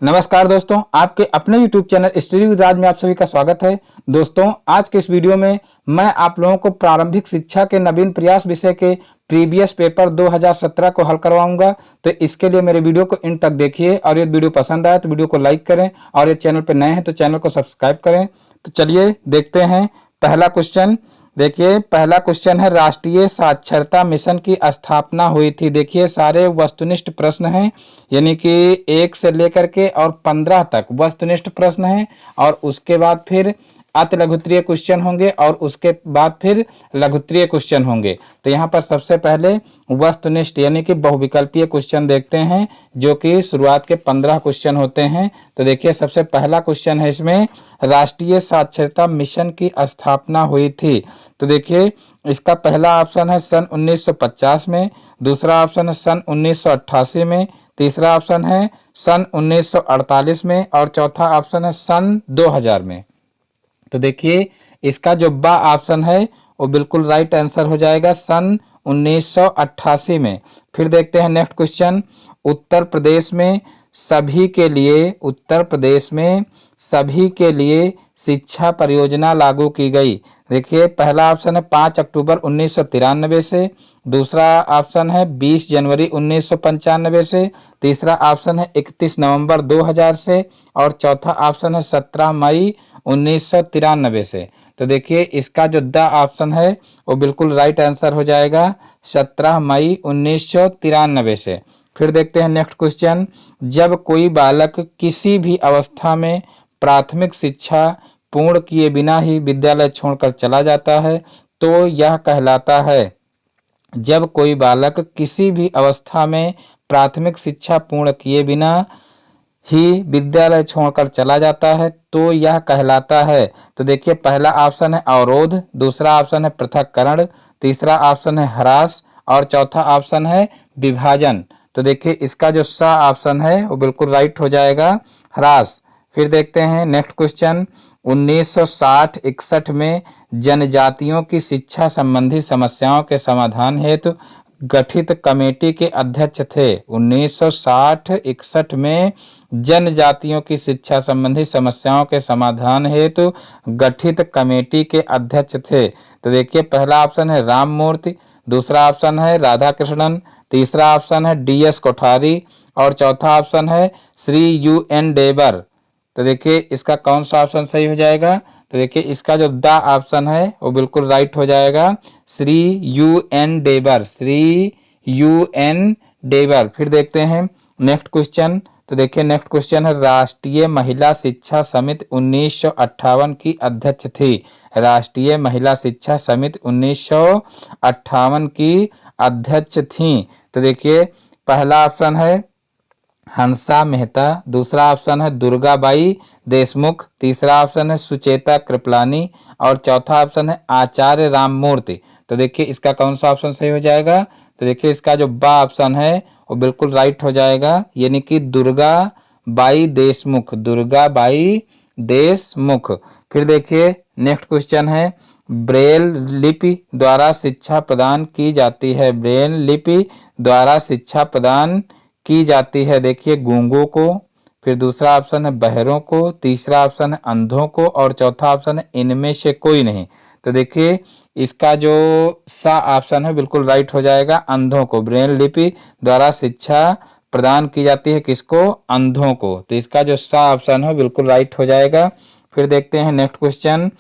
नमस्कार दोस्तों, आपके अपने YouTube चैनल स्टडी विद राज में आप सभी का स्वागत है। दोस्तों, आज के इस वीडियो में मैं आप लोगों को प्रारंभिक शिक्षा के नवीन प्रयास विषय के प्रीवियस पेपर 2017 को हल करवाऊंगा। तो इसके लिए मेरे वीडियो को इन तक देखिए और यदि वीडियो पसंद आए तो वीडियो को लाइक करें और यदि चैनल पर नए हैं तो चैनल को सब्सक्राइब करें। तो चलिए देखते हैं पहला क्वेश्चन। देखिए पहला क्वेश्चन है, राष्ट्रीय साक्षरता मिशन की स्थापना हुई थी। देखिए सारे वस्तुनिष्ठ प्रश्न हैं, यानी कि 1 से लेकर के और 15 तक वस्तुनिष्ठ प्रश्न हैं और उसके बाद फिर अति लघुत्तरीय क्वेश्चन होंगे और उसके बाद फिर लघुत्तरीय क्वेश्चन होंगे। तो यहाँ पर सबसे पहले वस्तुनिष्ठ यानी कि बहुविकल्पीय क्वेश्चन देखते हैं, जो कि शुरुआत के 15 क्वेश्चन होते हैं। तो देखिए सबसे पहला क्वेश्चन है इसमें, राष्ट्रीय साक्षरता मिशन की स्थापना हुई थी। तो देखिए इसका पहला ऑप्शन है सन 1950 में, दूसरा ऑप्शन है सन 1988 में, तीसरा ऑप्शन है सन 1948 में और चौथा ऑप्शन है सन 2000 में। तो देखिए इसका जो बा ऑप्शन है वो बिल्कुल राइट आंसर हो जाएगा, सन 1988 में। फिर देखते हैं नेक्स्ट क्वेश्चन, उत्तर प्रदेश में सभी के लिए शिक्षा परियोजना लागू की गई। देखिए पहला ऑप्शन है 5 अक्टूबर 1993 से, दूसरा ऑप्शन है 20 जनवरी 1995 से, तीसरा ऑप्शन है 31 नवंबर 2000 से और चौथा ऑप्शन है 17 मई 1993 से। तो देखिए इसका जो द ऑप्शन है वो बिल्कुल राइट आंसर हो जाएगा, 17 मई 1993 से। फिर देखते हैं नेक्स्ट क्वेश्चन, जब कोई बालक किसी भी अवस्था में प्राथमिक शिक्षा पूर्ण किए बिना ही विद्यालय छोड़कर चला जाता है तो यह कहलाता है। जब कोई बालक किसी भी अवस्था में प्राथमिक शिक्षा पूर्ण किए बिना ही विद्यालय छोड़कर चला जाता है तो यह कहलाता है। तो देखिए पहला ऑप्शन है अवरोध, दूसरा ऑप्शन है पृथक्करण, तीसरा ऑप्शन है ह्रास और चौथा ऑप्शन है विभाजन। तो देखिए इसका जो सा ऑप्शन है वो बिल्कुल राइट हो जाएगा, ह्रास। फिर देखते हैं नेक्स्ट क्वेश्चन, 1960-61 में जनजातियों की शिक्षा संबंधी समस्याओं के समाधान हेतु गठित कमेटी के अध्यक्ष थे। 1960-61 में जनजातियों की शिक्षा संबंधी समस्याओं के समाधान हेतु गठित कमेटी के अध्यक्ष थे। तो देखिए पहला ऑप्शन है राम मूर्ति, दूसरा ऑप्शन है राधा कृष्णन, तीसरा ऑप्शन है DS कोठारी और चौथा ऑप्शन है श्री UN डेबर। तो देखिए इसका कौन सा ऑप्शन सही हो जाएगा। तो देखिए इसका जो द ऑप्शन है वो बिल्कुल राइट हो जाएगा, श्री UN डेबर, श्री UN डेबर। फिर देखते हैं नेक्स्ट क्वेश्चन। तो देखिए नेक्स्ट क्वेश्चन है, राष्ट्रीय महिला शिक्षा समिति 1958 की अध्यक्ष थी। राष्ट्रीय महिला शिक्षा समिति 1958 की अध्यक्ष थी। तो देखिए पहला ऑप्शन है हंसा मेहता, दूसरा ऑप्शन है दुर्गाबाई देशमुख, तीसरा ऑप्शन है सुचेता कृपलानी और चौथा ऑप्शन है आचार्य राममूर्ति। तो देखिए इसका कौन सा ऑप्शन सही हो जाएगा। तो देखिए इसका जो बा ऑप्शन है वो बिल्कुल राइट हो जाएगा, यानी कि दुर्गाबाई देशमुख, दुर्गाबाई देशमुख। फिर देखिए नेक्स्ट क्वेश्चन है, ब्रेल लिपि द्वारा शिक्षा प्रदान की जाती है। ब्रेल लिपि द्वारा शिक्षा प्रदान की जाती है। देखिए गूंगों को, फिर दूसरा ऑप्शन है बहरों को, तीसरा ऑप्शन है अंधों को और चौथा ऑप्शन है इनमें से कोई नहीं। तो देखिए इसका जो सा ऑप्शन है बिल्कुल राइट हो जाएगा, अंधों को। ब्रेल लिपि द्वारा शिक्षा प्रदान की जाती है किसको, अंधों को। तो इसका जो सा ऑप्शन है बिल्कुल राइट हो जाएगा। फिर देखते हैं नेक्स्ट क्वेश्चन,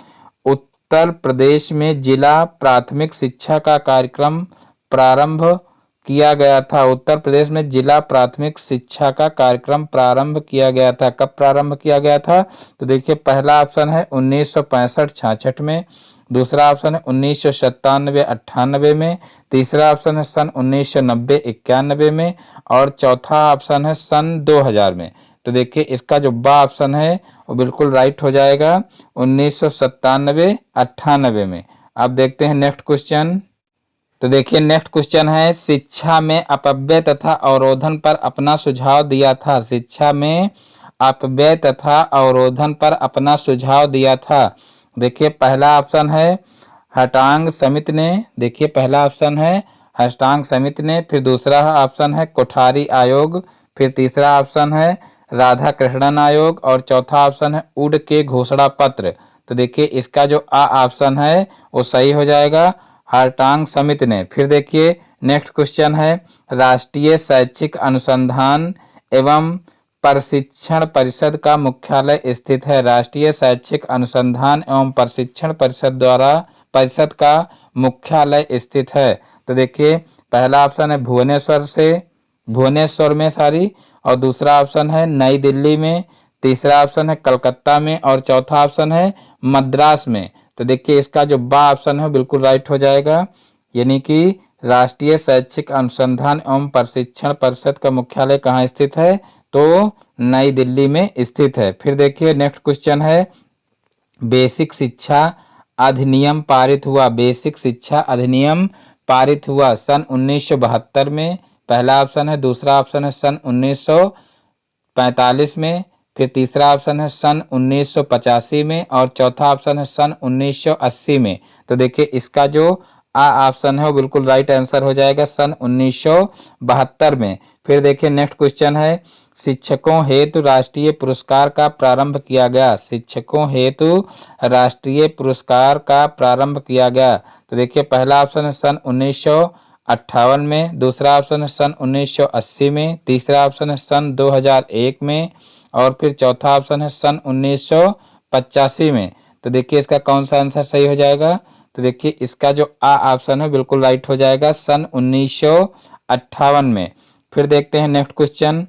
उत्तर प्रदेश में जिला प्राथमिक शिक्षा का कार्यक्रम प्रारंभ किया गया था। उत्तर प्रदेश में जिला प्राथमिक शिक्षा का कार्यक्रम प्रारंभ किया गया था। कब प्रारंभ किया गया था। तो देखिए पहला ऑप्शन है 1965-66 में, दूसरा ऑप्शन है 1997-98 में, तीसरा ऑप्शन है सन 1990-91 में और चौथा ऑप्शन है सन 2000 में। तो देखिए इसका जो बा ऑप्शन है वो बिल्कुल राइट हो जाएगा, 1997-98 में। अब देखते हैं नेक्स्ट क्वेश्चन। तो देखिए नेक्स्ट क्वेश्चन है, शिक्षा में अपव्यय तथा अवरोधन पर अपना सुझाव दिया था। शिक्षा में अपव्यय तथा अवरोधन पर अपना सुझाव दिया था। देखिए पहला ऑप्शन है हटांग समिति ने, देखिए पहला ऑप्शन है हटांग समिति ने, फिर दूसरा ऑप्शन है कोठारी आयोग, फिर तीसरा ऑप्शन है राधा कृष्णन आयोग और चौथा ऑप्शन है उड के घोषणा पत्र। तो देखिए इसका जो आ ऑप्शन है वो सही हो जाएगा, हारटांग समिति ने। फिर देखिए नेक्स्ट क्वेश्चन है, राष्ट्रीय शैक्षिक अनुसंधान एवं प्रशिक्षण परिषद का मुख्यालय स्थित है। राष्ट्रीय शैक्षिक अनुसंधान एवं प्रशिक्षण परिषद का मुख्यालय स्थित है। तो देखिए पहला ऑप्शन है भुवनेश्वर में सारी, और दूसरा ऑप्शन है नई दिल्ली में, तीसरा ऑप्शन है कलकत्ता में, और चौथा ऑप्शन है मद्रास में। तो देखिए इसका जो बा ऑप्शन है बिल्कुल राइट हो जाएगा, यानी कि राष्ट्रीय शैक्षिक अनुसंधान एवं प्रशिक्षण परिषद का मुख्यालय कहाँ स्थित है, तो नई दिल्ली में स्थित है। फिर देखिए नेक्स्ट क्वेश्चन है, बेसिक शिक्षा अधिनियम पारित हुआ। बेसिक शिक्षा अधिनियम पारित हुआ सन 1972 में, पहला ऑप्शन है। दूसरा ऑप्शन है सन 1945 में, फिर तीसरा ऑप्शन है सन 1985 में, और चौथा ऑप्शन है सन 1980 में। तो देखिए इसका जो आ ऑप्शन है वो बिल्कुल राइट आंसर हो जाएगा, सन 1972 में। फिर देखिए नेक्स्ट क्वेश्चन है, शिक्षकों हेतु राष्ट्रीय पुरस्कार का प्रारंभ किया गया। शिक्षकों हेतु राष्ट्रीय पुरस्कार का प्रारंभ किया गया। तो देखिए पहला ऑप्शन है सन 1958 में, दूसरा ऑप्शन है सन 1980 में, तीसरा ऑप्शन है सन 2001 में, और फिर चौथा ऑप्शन है सन 1985 में। तो देखिए इसका कौन सा आंसर सही हो जाएगा, तो देखिए इसका जो आ ऑप्शन है बिल्कुल राइट हो जाएगा, सन 1958 में। फिर देखते हैं नेक्स्ट क्वेश्चन,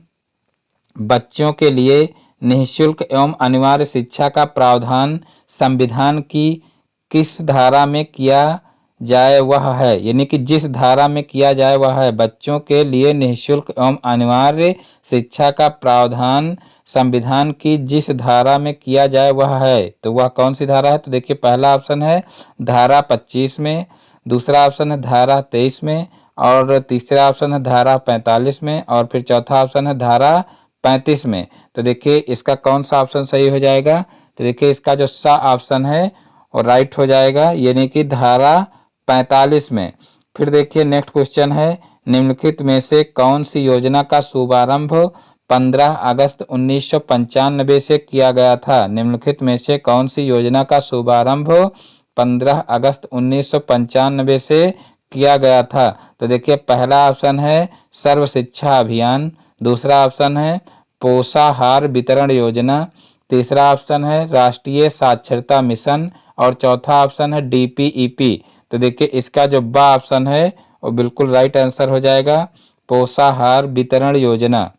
बच्चों के लिए निःशुल्क एवं अनिवार्य शिक्षा का प्रावधान संविधान की किस धारा में किया जाए वह है, यानी कि जिस धारा में किया जाए वह है। बच्चों के लिए निःशुल्क एवं अनिवार्य शिक्षा का प्रावधान संविधान की जिस धारा में किया जाए वह है, तो वह कौन सी धारा है। तो देखिए पहला ऑप्शन है धारा 25 में, दूसरा ऑप्शन है धारा 23 में, और तीसरा ऑप्शन है धारा 45 में, और फिर चौथा ऑप्शन है धारा 35 में। तो देखिए इसका कौन सा ऑप्शन सही हो जाएगा, तो देखिए इसका जो सा ऑप्शन है वो राइट हो जाएगा, यानी कि धारा 45 में। फिर देखिए नेक्स्ट क्वेश्चन है, निम्नलिखित में से कौन सी योजना का शुभारंभ 15 अगस्त 1995 से किया गया था। निम्नलिखित में से कौन सी योजना का शुभारंभ 15 अगस्त 1995 से किया गया था। तो देखिए पहला ऑप्शन है सर्व शिक्षा अभियान, दूसरा ऑप्शन है पोषाहार वितरण योजना, तीसरा ऑप्शन है राष्ट्रीय साक्षरता मिशन, और चौथा ऑप्शन है DPEP। तो देखिए इसका जो बा ऑप्शन है वो बिल्कुल राइट आंसर हो जाएगा, पोषाहार वितरण योजना।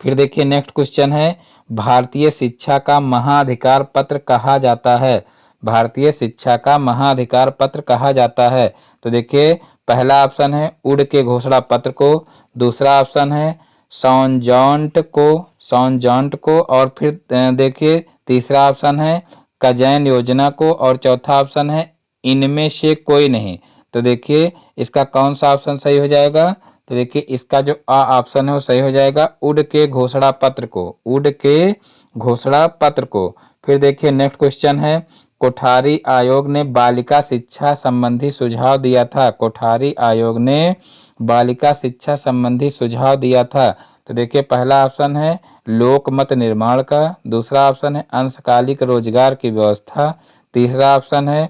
फिर देखिए नेक्स्ट क्वेश्चन है, भारतीय शिक्षा का महाधिकार पत्र कहा जाता है। भारतीय शिक्षा का महाधिकार पत्र कहा जाता है। तो देखिए पहला ऑप्शन है उड के घोषणा पत्र को, दूसरा ऑप्शन है सॉनजॉन्ट को, और फिर देखिए तीसरा ऑप्शन है कजैन योजना को, और चौथा ऑप्शन है इनमें से कोई नहीं। तो देखिए इसका कौन सा ऑप्शन सही हो जाएगा, तो देखिए इसका जो आ ऑप्शन है वो सही हो जाएगा, उड के घोषणा पत्र को, उड के घोषणा पत्र को। फिर देखिए नेक्स्ट क्वेश्चन है, कोठारी आयोग ने बालिका शिक्षा संबंधी सुझाव दिया था। कोठारी आयोग ने बालिका शिक्षा संबंधी सुझाव दिया था। तो देखिए पहला ऑप्शन है लोकमत निर्माण का, दूसरा ऑप्शन है अंशकालिक रोजगार की व्यवस्था, तीसरा ऑप्शन है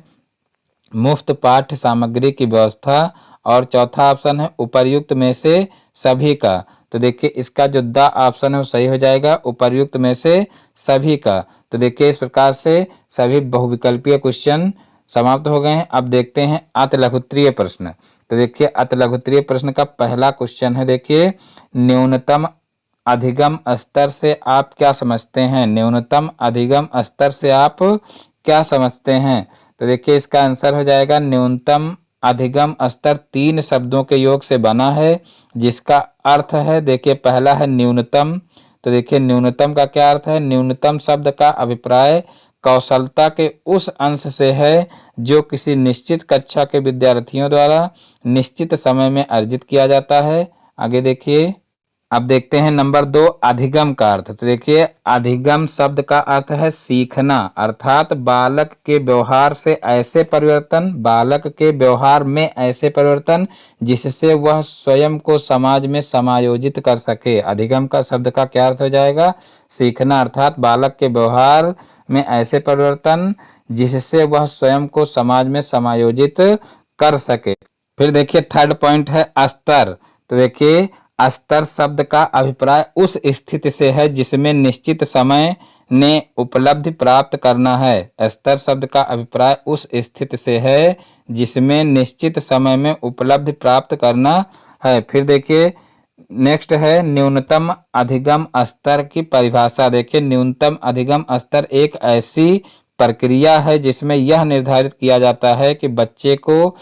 मुफ्त पाठ्य सामग्री की व्यवस्था, और चौथा ऑप्शन है उपर्युक्त में से सभी का। तो देखिए इसका जो द ऑप्शन है वो सही हो जाएगा, उपर्युक्त में से सभी का। तो देखिए इस प्रकार से सभी बहुविकल्पीय क्वेश्चन समाप्त हो गए हैं। अब देखते हैं अतिलघुत्तरीय प्रश्न। तो देखिए अतिलघुत्तरीय प्रश्न का पहला क्वेश्चन है, देखिए न्यूनतम अधिगम स्तर से आप क्या समझते हैं। न्यूनतम अधिगम स्तर से आप क्या समझते हैं। तो देखिए इसका आंसर हो जाएगा, न्यूनतम अधिगम स्तर 3 शब्दों के योग से बना है, जिसका अर्थ है, देखिए पहला है न्यूनतम। तो देखिए न्यूनतम का क्या अर्थ है, न्यूनतम शब्द का अभिप्राय कौशलता के उस अंश से है जो किसी निश्चित कक्षा के विद्यार्थियों द्वारा निश्चित समय में अर्जित किया जाता है। आगे देखिए अब देखते हैं नंबर 2 अधिगम का अर्थ। तो देखिए अधिगम शब्द का अर्थ है सीखना, अर्थात बालक के व्यवहार से ऐसे परिवर्तन, बालक के व्यवहार में ऐसे परिवर्तन जिससे वह स्वयं को समाज में समायोजित कर सके। अधिगम का शब्द का क्या अर्थ हो जाएगा? सीखना, अर्थात बालक के व्यवहार में ऐसे परिवर्तन जिससे वह स्वयं को समाज में समायोजित कर सके। फिर देखिए थर्ड पॉइंट है स्तर। तो देखिए स्तर शब्द का अभिप्राय उस स्थिति से है जिसमें निश्चित समय ने उपलब्धि प्राप्त करना है। स्तर शब्द का अभिप्राय उस स्थिति से है जिसमें निश्चित समय में उपलब्धि प्राप्त करना है। फिर देखिए नेक्स्ट है न्यूनतम अधिगम स्तर की परिभाषा। देखिए न्यूनतम अधिगम स्तर एक ऐसी प्रक्रिया है जिसमें यह निर्धारित किया जाता है कि बच्चे को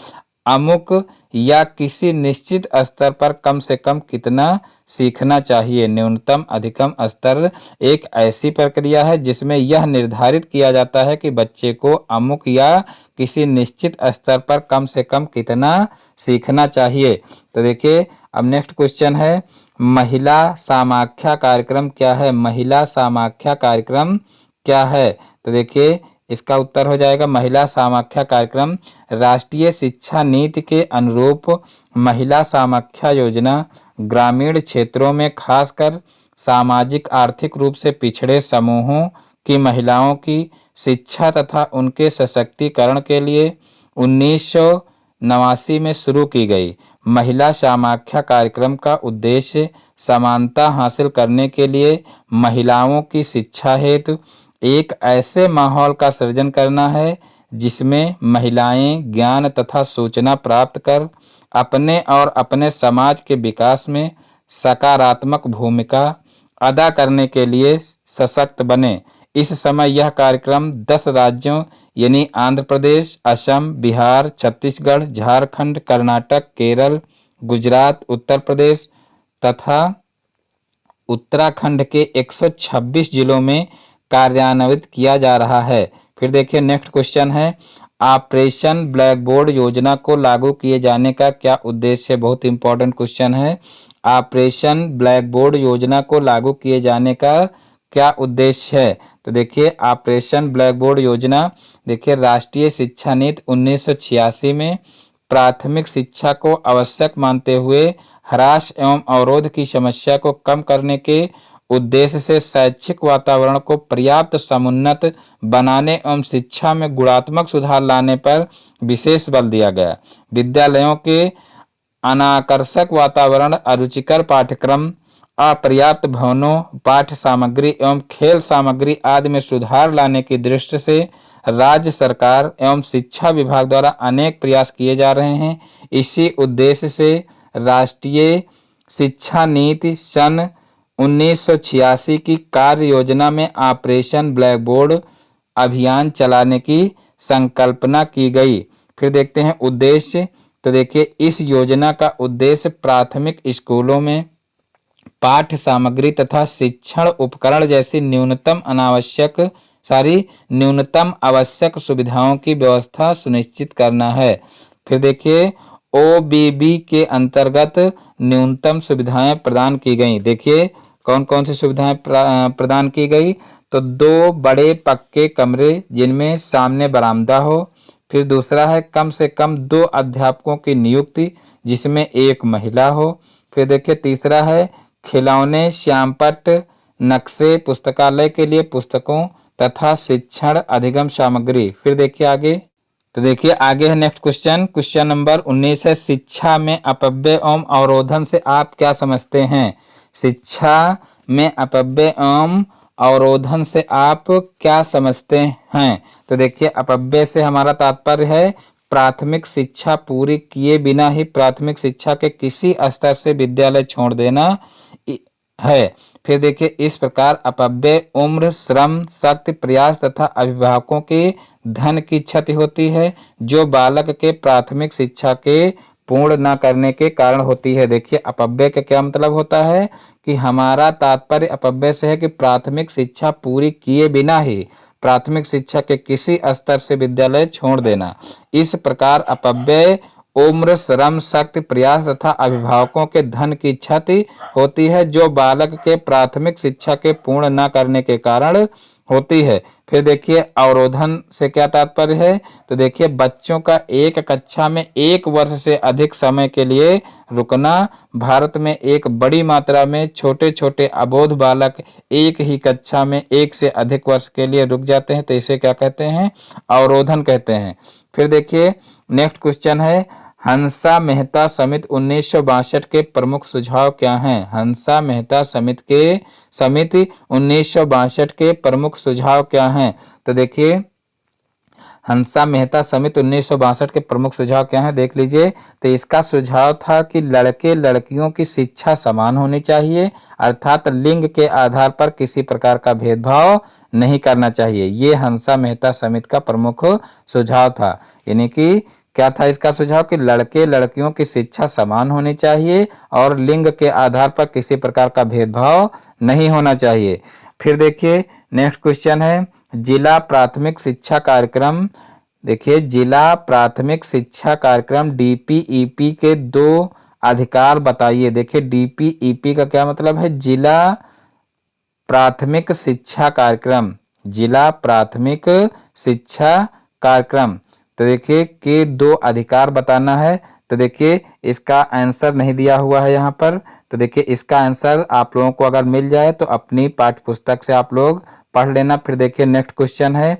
अमुक या किसी निश्चित स्तर पर कम से कम कितना सीखना चाहिए। न्यूनतम अधिगम स्तर एक ऐसी प्रक्रिया है जिसमें यह निर्धारित किया जाता है कि बच्चे को अमुक या किसी निश्चित स्तर पर कम से कम कितना सीखना चाहिए। तो देखिए अब नेक्स्ट क्वेश्चन है महिला समाख्या कार्यक्रम क्या है? महिला समाख्या कार्यक्रम क्या है? तो देखिए इसका उत्तर हो जाएगा महिला समाख्या कार्यक्रम राष्ट्रीय शिक्षा नीति के अनुरूप महिला समाख्या योजना ग्रामीण क्षेत्रों में खासकर सामाजिक आर्थिक रूप से पिछड़े समूहों की महिलाओं की शिक्षा तथा उनके सशक्तिकरण के लिए 1989 में शुरू की गई। महिला समाख्या कार्यक्रम का उद्देश्य समानता हासिल करने के लिए महिलाओं की शिक्षा हेतु एक ऐसे माहौल का सृजन करना है जिसमें महिलाएं ज्ञान तथा सूचना प्राप्त कर अपने और अपने समाज के विकास में सकारात्मक भूमिका अदा करने के लिए सशक्त बने। इस समय यह कार्यक्रम 10 राज्यों यानी आंध्र प्रदेश, असम, बिहार, छत्तीसगढ़, झारखंड, कर्नाटक, केरल, गुजरात, उत्तर प्रदेश तथा उत्तराखंड के 126 जिलों में कार्यान्वित किया जा रहा है। फिर देखिए नेक्स्ट क्वेश्चन है ऑपरेशन ब्लैक बोर्ड योजना को लागू किए जाने का क्या उद्देश्य है? बहुत इंपॉर्टेंट क्वेश्चन है। ऑपरेशन ब्लैक बोर्ड योजना को लागू किए जाने का क्या उद्देश्य है? तो देखिए ऑपरेशन ब्लैक बोर्ड योजना देखिए राष्ट्रीय शिक्षा नीति 1986 में प्राथमिक शिक्षा को आवश्यक मानते हुए ह्रास एवं अवरोध की समस्या को कम करने के उद्देश्य से शैक्षिक वातावरण को पर्याप्त समुन्नत बनाने एवं शिक्षा में गुणात्मक सुधार लाने पर विशेष बल दिया गया। विद्यालयों के अनाकर्षक वातावरण, अरुचिकर पाठ्यक्रम, अपर्याप्त भवनों, पाठ्य सामग्री एवं खेल सामग्री आदि में सुधार लाने की दृष्टि से राज्य सरकार एवं शिक्षा विभाग द्वारा अनेक प्रयास किए जा रहे हैं। इसी उद्देश्य से राष्ट्रीय शिक्षा नीति सन 1986 की कार्य योजना में ऑपरेशन ब्लैक बोर्ड अभियान चलाने की संकल्पना की गई। फिर देखते हैं उद्देश्य। तो देखिए इस योजना का उद्देश्य प्राथमिक स्कूलों में पाठ्य सामग्री तथा शिक्षण उपकरण जैसी न्यूनतम आवश्यक सुविधाओं की व्यवस्था सुनिश्चित करना है। फिर देखिए ओबीबी के अंतर्गत न्यूनतम सुविधाएं प्रदान की गई। देखिए कौन कौन सी सुविधाएं प्रदान की गई? तो 2 बड़े पक्के कमरे जिनमें सामने बरामदा हो। फिर दूसरा है कम से कम 2 अध्यापकों की नियुक्ति जिसमें 1 महिला हो। फिर देखिए तीसरा है खिलौने, श्यामपट्ट, नक्शे, पुस्तकालय के लिए पुस्तकों तथा शिक्षण अधिगम सामग्री। फिर देखिए आगे। तो देखिए आगे है नेक्स्ट क्वेश्चन नंबर 19 है शिक्षा में अपव्यय एवं अवरोधन से आप क्या समझते हैं? शिक्षा में अपव्यय एवं अवरोधन से आप क्या समझते हैं? तो देखिए अपव्यय से हमारा तात्पर्य है प्राथमिक शिक्षा पूरी किए बिना ही प्राथमिक शिक्षा के किसी स्तर से विद्यालय छोड़ देना है। फिर देखिए इस प्रकार अपव्यय उम्र, श्रम, शक्ति, प्रयास तथा अभिभावकों के धन की क्षति होती है जो बालक के प्राथमिक शिक्षा के पूर्ण न करने के कारण होती है। देखिए अपव्यय का क्या मतलब होता है कि हमारा तात्पर्य अपव्यय से है कि प्राथमिक शिक्षा पूरी किए बिना ही प्राथमिक शिक्षा के किसी स्तर से विद्यालय छोड़ देना। इस प्रकार अपव्यय उम्र, श्रम, शक्ति, प्रयास तथा अभिभावकों के धन की क्षति होती है जो बालक के प्राथमिक शिक्षा के पूर्ण न करने के कारण होती है। फिर देखिए अवरोधन से क्या तात्पर्य है, तो देखिए बच्चों का एक कक्षा में 1 वर्ष से अधिक समय के लिए रुकना। भारत में एक बड़ी मात्रा में छोटे छोटे अबोध बालक एक ही कक्षा में 1 से अधिक वर्ष के लिए रुक जाते हैं, तो इसे क्या कहते हैं, अवरोधन कहते हैं। फिर देखिए नेक्स्ट क्वेश्चन है, हंसा मेहता समिति 1962 के प्रमुख सुझाव क्या हैं। हंसा मेहता समिति 1962 के प्रमुख सुझाव क्या हैं, तो देखिए हंसा मेहता समिति 1962 के प्रमुख सुझाव क्या हैं, देख लीजिए। तो इसका सुझाव था कि लड़के लड़कियों की शिक्षा समान होनी चाहिए, अर्थात लिंग के आधार पर किसी प्रकार का भेदभाव नहीं करना चाहिए। ये हंसा मेहता समिति का प्रमुख सुझाव था। यानी कि क्या था इसका सुझाव कि लड़के लड़कियों की शिक्षा समान होनी चाहिए और लिंग के आधार पर किसी प्रकार का भेदभाव नहीं होना चाहिए। फिर देखिए नेक्स्ट क्वेश्चन है, जिला प्राथमिक शिक्षा कार्यक्रम। देखिए जिला प्राथमिक शिक्षा कार्यक्रम डीपीईपी के 2 अधिकार बताइए। देखिए डीपीईपी का क्या मतलब है, जिला प्राथमिक शिक्षा कार्यक्रम, जिला प्राथमिक शिक्षा कार्यक्रम। तो देखिए के 2 अधिकार बताना है। तो देखिए इसका आंसर नहीं दिया हुआ है यहाँ पर, तो देखिए इसका आंसर आप लोगों को अगर मिल जाए तो अपनी पाठ्य पुस्तक से आप लोग पढ़ लेना। फिर देखिए नेक्स्ट क्वेश्चन है,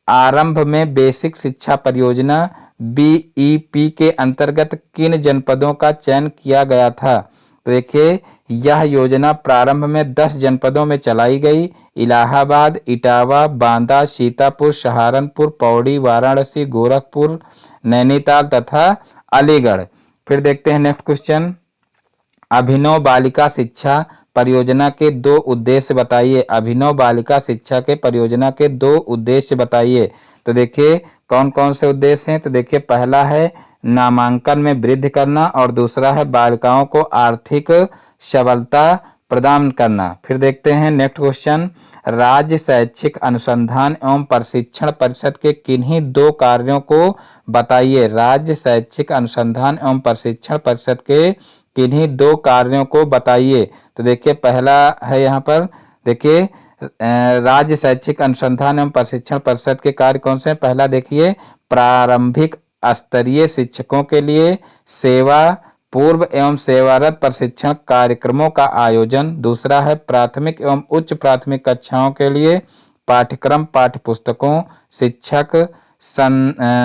आरंभ में बेसिक शिक्षा परियोजना बीईपी के अंतर्गत किन जनपदों का चयन किया गया था। तो देखिए यह योजना प्रारंभ में 10 जनपदों में चलाई गई, इलाहाबाद, इटावा, बांदा, सीतापुर, सहारनपुर, पौड़ी, वाराणसी, गोरखपुर, नैनीताल तथा अलीगढ़। फिर देखते हैं नेक्स्ट क्वेश्चन, अभिनव बालिका शिक्षा परियोजना के 2 उद्देश्य बताइए। अभिनव बालिका शिक्षा के परियोजना के 2 उद्देश्य बताइए। तो देखिए कौन कौन से उद्देश्य हैं, तो देखिए पहला है नामांकन में वृद्धि करना और दूसरा है बालिकाओं को आर्थिक सबलता प्रदान करना। फिर देखते हैं नेक्स्ट क्वेश्चन, राज्य शैक्षिक अनुसंधान एवं प्रशिक्षण परिषद के किन्हीं 2 कार्यों को बताइए। राज्य शैक्षिक अनुसंधान एवं प्रशिक्षण परिषद के किन्हीं 2 कार्यों को बताइए। तो देखिए पहला है यहाँ पर, देखिए राज्य शैक्षिक अनुसंधान एवं प्रशिक्षण परिषद के कार्य कौन से हैं। पहला देखिए प्रारंभिक स्तरीय शिक्षकों के लिए सेवा पूर्व एवं सेवारत प्रशिक्षण कार्यक्रमों का आयोजन। दूसरा है प्राथमिक एवं उच्च प्राथमिक कक्षाओं के लिए पाठ्यक्रम, पाठ्यपुस्तकों, शिक्षक,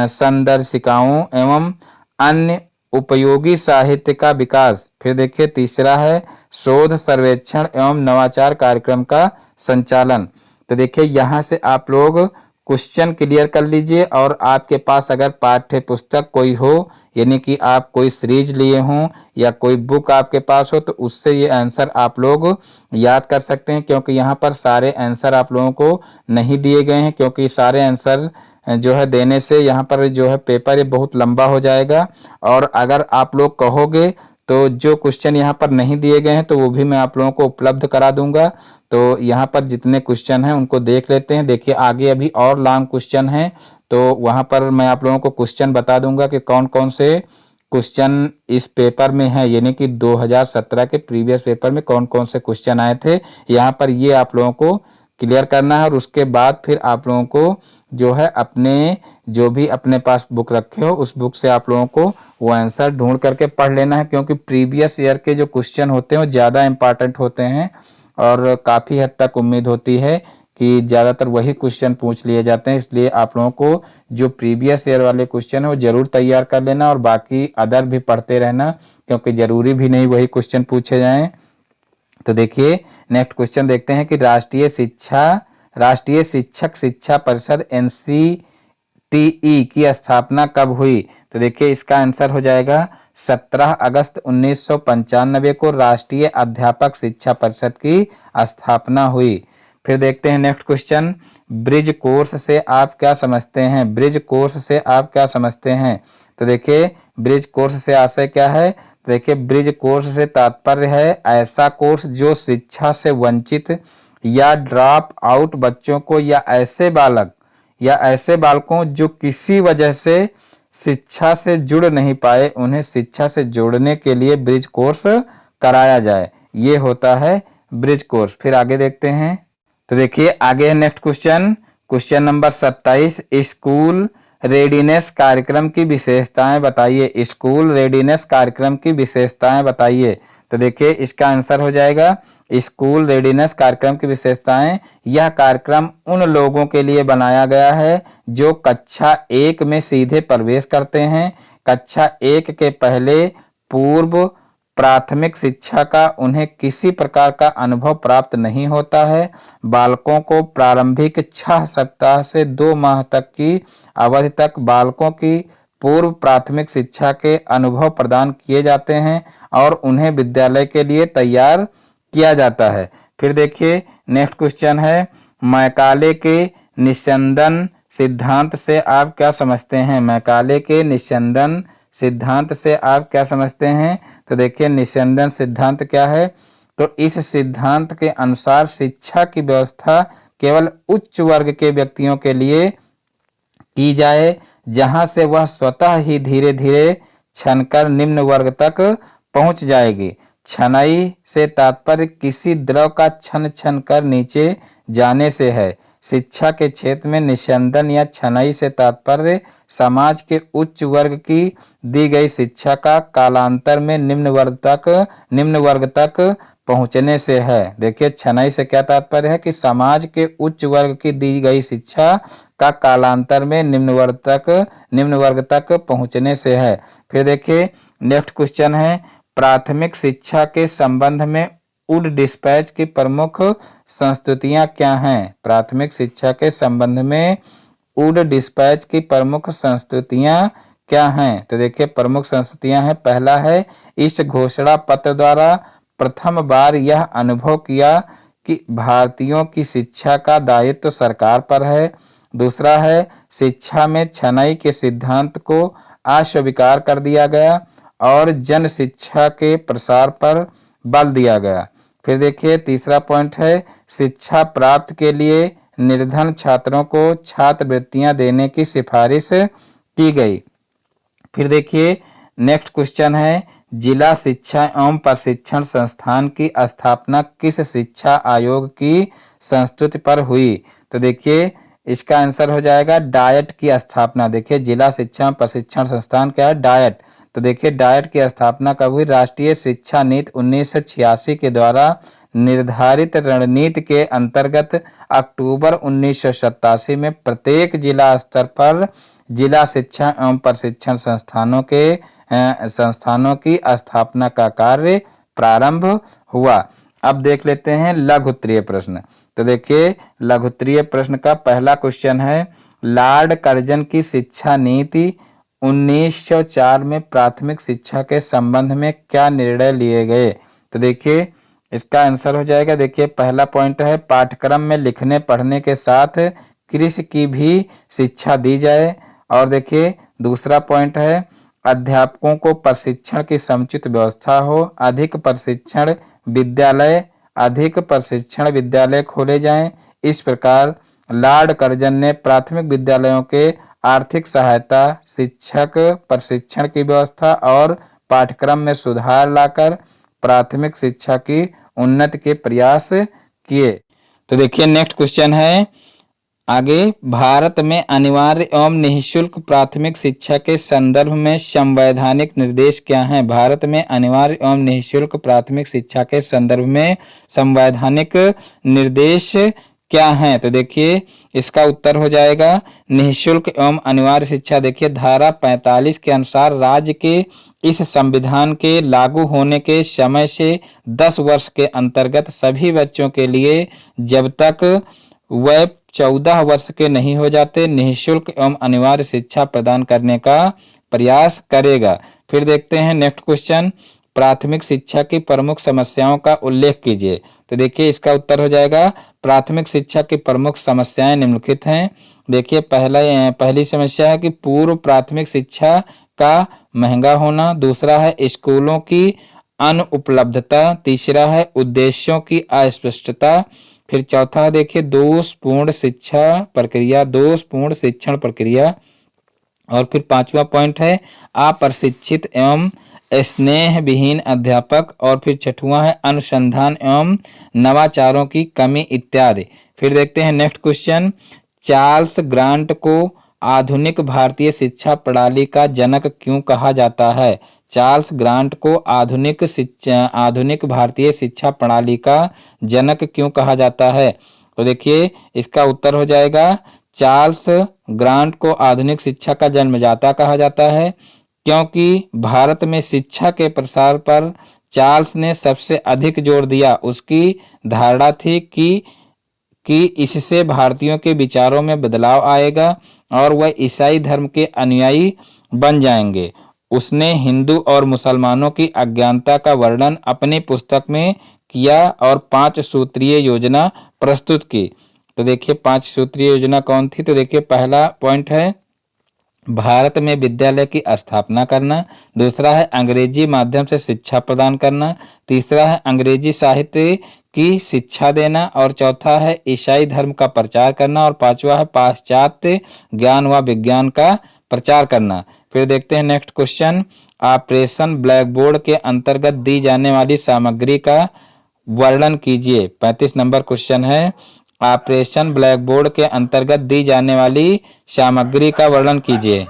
संदर्शिकाओं एवं अन्य उपयोगी साहित्य का विकास। फिर देखिए तीसरा है शोध सर्वेक्षण एवं नवाचार कार्यक्रम का संचालन। तो देखिए यहाँ से आप लोग क्वेश्चन क्लियर कर लीजिए और आपके पास अगर पाठ्य पुस्तक कोई हो, यानी कि आप कोई सीरीज लिए हों या कोई बुक आपके पास हो, तो उससे ये आंसर आप लोग याद कर सकते हैं, क्योंकि यहाँ पर सारे आंसर आप लोगों को नहीं दिए गए हैं, क्योंकि सारे आंसर जो है देने से यहाँ पर जो है पेपर ये बहुत लंबा हो जाएगा। और अगर आप लोग कहोगे तो जो क्वेश्चन यहाँ पर नहीं दिए गए हैं तो वो भी मैं आप लोगों को उपलब्ध करा दूंगा। तो यहाँ पर जितने क्वेश्चन हैं उनको देख लेते हैं। देखिए आगे अभी और लॉन्ग क्वेश्चन हैं, तो वहाँ पर मैं आप लोगों को क्वेश्चन बता दूंगा कि कौन कौन से क्वेश्चन इस पेपर में है, यानी कि 2017 के प्रीवियस पेपर में कौन कौन से क्वेश्चन आए थे। यहाँ पर ये आप लोगों को क्लियर करना है और उसके बाद फिर आप लोगों को जो है अपने जो भी अपने पास बुक रखे हो उस बुक से आप लोगों को वो आंसर ढूंढ करके पढ़ लेना है, क्योंकि प्रीवियस ईयर के जो क्वेश्चन होते हैं वो ज़्यादा इंपॉर्टेंट होते हैं और काफ़ी हद तक उम्मीद होती है कि ज़्यादातर वही क्वेश्चन पूछ लिए जाते हैं। इसलिए आप लोगों को जो प्रीवियस ईयर वाले क्वेश्चन है वो ज़रूर तैयार कर लेना और बाकी अदर भी पढ़ते रहना, क्योंकि ज़रूरी भी नहीं वही क्वेश्चन पूछे जाएँ। तो देखिए नेक्स्ट क्वेश्चन देखते हैं कि राष्ट्रीय शिक्षक शिक्षा परिषद NCTE की स्थापना कब हुई। तो देखिए इसका आंसर हो जाएगा 17 अगस्त 1995 को राष्ट्रीय अध्यापक शिक्षा परिषद की स्थापना हुई। फिर देखते हैं नेक्स्ट क्वेश्चन, ब्रिज कोर्स से आप क्या समझते हैं। ब्रिज कोर्स से आप क्या समझते हैं। तो देखिए ब्रिज कोर्स से आशय क्या है। देखिए ब्रिज कोर्स से तात्पर्य है ऐसा कोर्स जो शिक्षा से वंचित या ड्रॉप आउट बच्चों को या ऐसे बालकों जो किसी वजह से शिक्षा से जुड़ नहीं पाए उन्हें शिक्षा से जोड़ने के लिए ब्रिज कोर्स कराया जाए, ये होता है ब्रिज कोर्स। फिर आगे देखते हैं। तो देखिए आगे है next question, question number 27, school readiness कार्यक्रम की विशेषताएं बताइए। स्कूल रेडीनेस कार्यक्रम की विशेषताएं बताइए। तो देखिए इसका आंसर हो जाएगा स्कूल रेडीनेस कार्यक्रम की विशेषताएं, यह कार्यक्रम उन लोगों के लिए बनाया गया है जो कक्षा 1 में सीधे प्रवेश करते हैं। कक्षा 1 के पहले पूर्व प्राथमिक शिक्षा का उन्हें किसी प्रकार का अनुभव प्राप्त नहीं होता है। बालकों को प्रारंभिक 6 सप्ताह से 2 माह तक की अवधि तक बालकों की पूर्व प्राथमिक शिक्षा के अनुभव प्रदान किए जाते हैं और उन्हें विद्यालय के लिए तैयार किया जाता है। फिर देखिए नेक्स्ट क्वेश्चन है, मैकाले के निस्यंदन सिद्धांत से आप क्या समझते हैं। मैकाले के निस्यंदन सिद्धांत से आप क्या समझते हैं। तो देखिए निस्यंदन सिद्धांत क्या है, तो इस सिद्धांत के अनुसार शिक्षा की व्यवस्था केवल उच्च वर्ग के व्यक्तियों के लिए की जाए, जहां से वह स्वतः ही धीरे धीरे छनकर निम्न वर्ग तक पहुंच जाएगी। छनाई से तात्पर्य किसी द्रव का छन छन कर नीचे जाने से है। शिक्षा के क्षेत्र में निस्यंदन या छनाई से तात्पर्य समाज के उच्च वर्ग की दी गई शिक्षा का कालांतर में निम्न वर्ग तक पहुंचने से है। देखिए छनाई से क्या तात्पर्य है कि समाज के उच्च वर्ग की दी गई शिक्षा का कालांतर में निम्न वर्ग तक पहुंचने से है। फिर देखिए नेक्स्ट क्वेश्चन है, प्राथमिक शिक्षा के संबंध में वुड डिस्पैच की प्रमुख संस्तुतियां क्या हैं। प्राथमिक शिक्षा के संबंध में वुड डिस्पैच की प्रमुख संस्तुतियां क्या हैं। तो देखिए प्रमुख संस्तुतियां हैं, पहला है इस घोषणा पत्र द्वारा प्रथम बार यह अनुभव किया कि भारतीयों की शिक्षा का दायित्व सरकार पर है। दूसरा है शिक्षा में छनाई के सिद्धांत को अस्वीकार कर दिया गया और जन शिक्षा के प्रसार पर बल दिया गया। फिर देखिए तीसरा पॉइंट है शिक्षा प्राप्त के लिए निर्धन छात्रों को छात्रवृत्तियां देने की सिफारिश की गई। फिर देखिए नेक्स्ट क्वेश्चन है, जिला शिक्षा एवं प्रशिक्षण संस्थान की स्थापना किस शिक्षा आयोग की संस्तुति पर हुई। तो देखिए इसका आंसर हो जाएगा डायट की स्थापना। देखिए जिला शिक्षा प्रशिक्षण संस्थान क्या है, डायट। तो देखिए डायट की स्थापना कब हुई, राष्ट्रीय शिक्षा नीति 1986 के द्वारा निर्धारित रणनीति के अंतर्गत अक्टूबर 1987 में प्रत्येक जिला स्तर पर जिला शिक्षा एवं प्रशिक्षण संस्थानों की स्थापना का कार्य प्रारंभ हुआ। अब देख लेते हैं लघु उत्तरीय प्रश्न। तो देखिए लघु उत्तरीय प्रश्न का पहला क्वेश्चन है, लॉर्ड कर्जन की शिक्षा नीति 1904 में प्राथमिक शिक्षा के संबंध में क्या निर्णय लिए गए। तो देखिए इसका आंसर हो जाएगा, देखिए पहला पॉइंट है पाठ्यक्रम में लिखने पढ़ने के साथ कृषि की भी शिक्षा दी जाए। और देखिए दूसरा पॉइंट है अध्यापकों को प्रशिक्षण की समुचित व्यवस्था हो, अधिक प्रशिक्षण विद्यालय खोले जाएं। इस प्रकार लॉर्ड कर्जन ने प्राथमिक विद्यालयों के आर्थिक सहायता, शिक्षक प्रशिक्षण की व्यवस्था और पाठ्यक्रम में सुधार लाकर प्राथमिक शिक्षा की उन्नति के प्रयास किए। तो देखिए नेक्स्ट क्वेश्चन है आगे, भारत में अनिवार्य एवं निःशुल्क प्राथमिक शिक्षा के संदर्भ में संवैधानिक निर्देश क्या हैं। भारत में अनिवार्य एवं निःशुल्क प्राथमिक शिक्षा के संदर्भ में संवैधानिक निर्देश क्या हैं। तो देखिए इसका उत्तर हो जाएगा निःशुल्क एवं अनिवार्य शिक्षा। देखिए धारा 45 के अनुसार राज्य के इस संविधान के लागू होने के समय से 10 वर्ष के अंतर्गत सभी बच्चों के लिए जब तक वह 14 वर्ष के नहीं हो जाते निःशुल्क एवं अनिवार्य शिक्षा प्रदान करने का प्रयास करेगा। फिर देखते हैं नेक्स्ट क्वेश्चन, प्राथमिक शिक्षा की प्रमुख समस्याओं का उल्लेख कीजिए। तो देखिए इसका उत्तर हो जाएगा प्राथमिक शिक्षा की प्रमुख समस्याएं निम्नलिखित हैं। देखिए पहली समस्या है कि पूर्व प्राथमिक शिक्षा का महंगा होना। दूसरा है स्कूलों की अनुपलब्धता। तीसरा है उद्देश्यों की अस्पष्टता। फिर चौथा देखिए दोषपूर्ण शिक्षण प्रक्रिया। और फिर 5वां पॉइंट है अप्रशिक्षित एवं स्नेह विहीन अध्यापक। और फिर 6वां है अनुसंधान एवं नवाचारों की कमी इत्यादि। फिर देखते हैं नेक्स्ट क्वेश्चन, चार्ल्स ग्रांट को आधुनिक भारतीय शिक्षा प्रणाली का जनक क्यों कहा जाता है? चार्ल्स ग्रांट को आधुनिक भारतीय शिक्षा प्रणाली का जनक क्यों कहा जाता है? तो देखिए इसका उत्तर हो जाएगा, चार्ल्स ग्रांट को आधुनिक शिक्षा का जन्मदाता कहा जाता है क्योंकि भारत में शिक्षा के प्रसार पर चार्ल्स ने सबसे अधिक जोर दिया। उसकी धारणा थी कि इससे भारतीयों के विचारों में बदलाव आएगा और वह ईसाई धर्म के अनुयायी बन जाएंगे। उसने हिंदू और मुसलमानों की अज्ञानता का वर्णन अपनी पुस्तक में किया और 5 सूत्रीय योजना प्रस्तुत की। तो देखिए 5 सूत्रीय योजना कौन थी? तो देखिए पहला पॉइंट है भारत में विद्यालय की स्थापना करना, दूसरा है अंग्रेजी माध्यम से शिक्षा प्रदान करना, तीसरा है अंग्रेजी साहित्य की शिक्षा देना, और चौथा है ईसाई धर्म का प्रचार करना, और पांचवा है पाश्चात्य ज्ञान व विज्ञान का प्रचार करना। फिर देखते हैं next question, operation black board के अंतर्गत दी जाने वाली सामग्री का वर्णन कीजिए। 35 नंबर क्वेश्चन है, ऑपरेशन ब्लैक बोर्ड के अंतर्गत दी जाने वाली सामग्री का वर्णन कीजिए।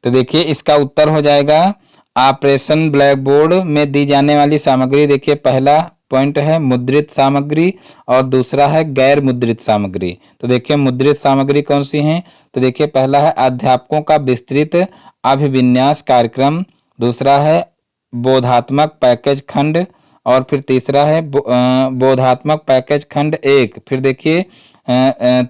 तो देखिए इसका उत्तर हो जाएगा, ऑपरेशन ब्लैक बोर्ड में दी जाने वाली सामग्री, देखिए पहला पॉइंट है मुद्रित सामग्री और दूसरा है गैर मुद्रित सामग्री। तो देखिए मुद्रित सामग्री कौन सी हैं? तो देखिए पहला है अध्यापकों का विस्तृत अभिविन्यास कार्यक्रम, दूसरा है बोधात्मक पैकेज खंड, और फिर तीसरा है बोधात्मक पैकेज खंड 1। फिर देखिए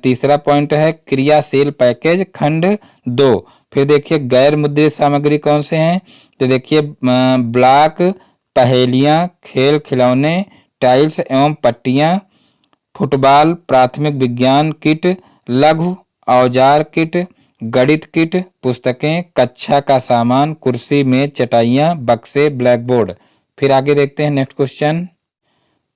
तीसरा पॉइंट है क्रियाशील पैकेज खंड 2। फिर देखिए गैर मुद्रित सामग्री कौन से हैं? तो देखिए ब्लॉक, पहेलियां, खेल खिलौने, टाइल्स एवं पट्टियां, फुटबॉल, प्राथमिक विज्ञान किट, लघु औजार किट, गणित किट, पुस्तकें, कक्षा का सामान, कुर्सी मेज चटाइयां, बक्से, ब्लैक बोर्ड। फिर आगे देखते हैं नेक्स्ट क्वेश्चन।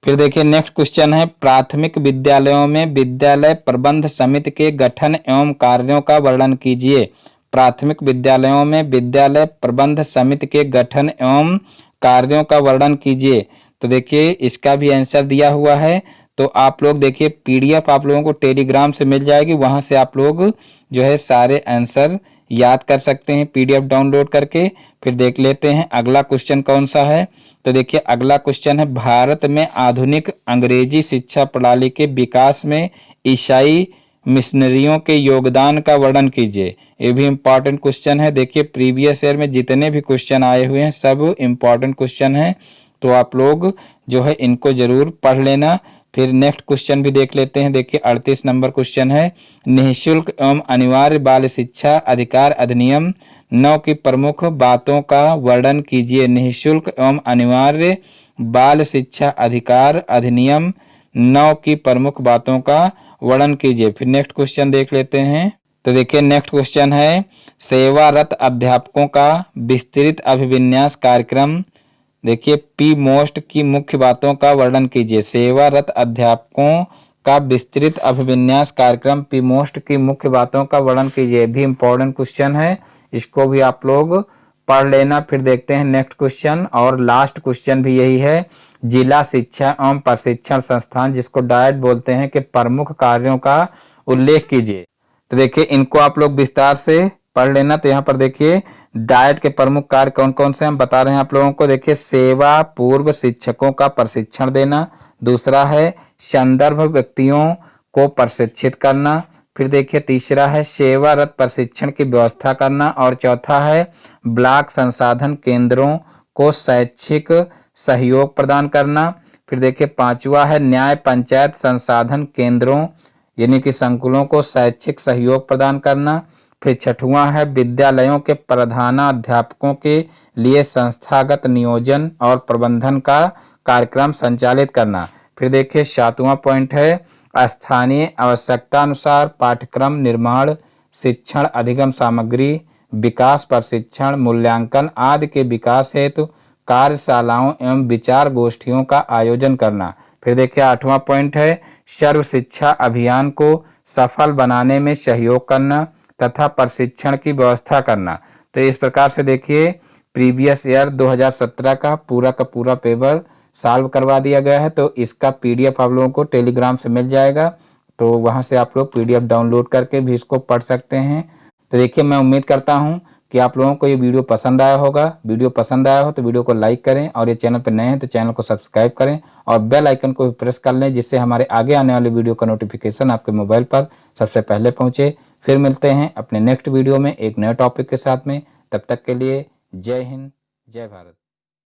फिर देखिए नेक्स्ट क्वेश्चन है प्राथमिक विद्यालयों में विद्यालय प्रबंध समिति के गठन एवं कार्यों का वर्णन कीजिए। प्राथमिक विद्यालयों में विद्यालय प्रबंध समिति के गठन एवं कार्यों का वर्णन कीजिए। तो देखिए इसका भी आंसर दिया हुआ है, तो आप लोग देखिए पीडीएफ आप लोगों को टेलीग्राम से मिल जाएगी, वहां से आप लोग जो है सारे आंसर याद कर सकते हैं पीडीएफ डाउनलोड करके। फिर देख लेते हैं अगला क्वेश्चन कौन सा है। तो देखिए अगला क्वेश्चन है भारत में आधुनिक अंग्रेजी शिक्षा प्रणाली के विकास में ईसाई मिशनरियों के योगदान का वर्णन कीजिए। ये भी इम्पोर्टेंट क्वेश्चन है। देखिए प्रीवियस ईयर में जितने भी क्वेश्चन आए हुए हैं सब इम्पोर्टेंट क्वेश्चन हैं, तो आप लोग जो है इनको जरूर पढ़ लेना। फिर नेक्स्ट क्वेश्चन भी देख लेते हैं। देखिए 38 नंबर क्वेश्चन है, निःशुल्क एवं अनिवार्य बाल शिक्षा अधिकार अधिनियम 9 की प्रमुख बातों का वर्णन कीजिए। निःशुल्क एवं अनिवार्य बाल शिक्षा अधिकार अधिनियम 9 की प्रमुख बातों का वर्णन कीजिए। फिर नेक्स्ट क्वेश्चन देख लेते हैं। तो देखिए नेक्स्ट क्वेश्चन है सेवारत अध्यापकों का विस्तृत अभिविन्यास कार्यक्रम। देखिए पी मोस्ट की मुख्य बातों का वर्णन कीजिए। सेवारत अध्यापकों का विस्तृत अभिविन्यास कार्यक्रम पी मोस्ट की मुख्य बातों का वर्णन कीजिए। भी इंपॉर्टेंट क्वेश्चन है, इसको भी आप लोग पढ़ लेना। फिर देखते हैं नेक्स्ट क्वेश्चन, और लास्ट क्वेश्चन भी यही है, जिला शिक्षा एवं प्रशिक्षण संस्थान जिसको डायट बोलते हैं के प्रमुख कार्यों का उल्लेख कीजिए। तो देखिए इनको आप लोग विस्तार से पढ़ लेना। तो यहाँ पर देखिए डाइट के प्रमुख कार्य कौन कौन से हम बता रहे हैं आप लोगों को। देखिए सेवा पूर्व शिक्षकों का प्रशिक्षण देना, दूसरा है संदर्भ व्यक्तियों को प्रशिक्षित करना, फिर देखिए तीसरा है सेवारत प्रशिक्षण की व्यवस्था करना, और चौथा है ब्लॉक संसाधन केंद्रों को शैक्षिक सहयोग प्रदान करना। फिर देखिए पांचवा है न्याय पंचायत संसाधन केंद्रों यानी कि संकुलों को शैक्षिक सहयोग प्रदान करना। फिर छठवां है विद्यालयों के प्रधानाध्यापकों के लिए संस्थागत नियोजन और प्रबंधन का कार्यक्रम संचालित करना। फिर देखिए सातवां पॉइंट है स्थानीय आवश्यकता अनुसार पाठ्यक्रम निर्माण, शिक्षण अधिगम सामग्री विकास, प्रशिक्षण, मूल्यांकन आदि के विकास हेतु कार्यशालाओं एवं विचार गोष्ठियों का आयोजन करना। फिर देखिए आठवां पॉइंट है सर्व शिक्षा अभियान को सफल बनाने में सहयोग करना। तथा प्रशिक्षण की व्यवस्था करना। तो इस प्रकार से देखिए प्रीवियस ईयर 2017 का पूरा पेपर सॉल्व करवा दिया गया है। तो इसका पीडीएफ आप लोगों को टेलीग्राम से मिल जाएगा, तो वहां से आप लोग पीडीएफ डाउनलोड करके भी इसको पढ़ सकते हैं। तो देखिए मैं उम्मीद करता हूं कि आप लोगों को ये वीडियो पसंद आया होगा। वीडियो पसंद आया हो तो वीडियो को लाइक करें, और ये चैनल पर नए हैं तो चैनल को सब्सक्राइब करें और बेल आइकन को भी प्रेस कर लें, जिससे हमारे आगे आने वाले वीडियो का नोटिफिकेशन आपके मोबाइल पर सबसे पहले पहुंचे। फिर मिलते हैं अपने नेक्स्ट वीडियो में एक नए टॉपिक के साथ में। तब तक के लिए जय हिंद, जय भारत।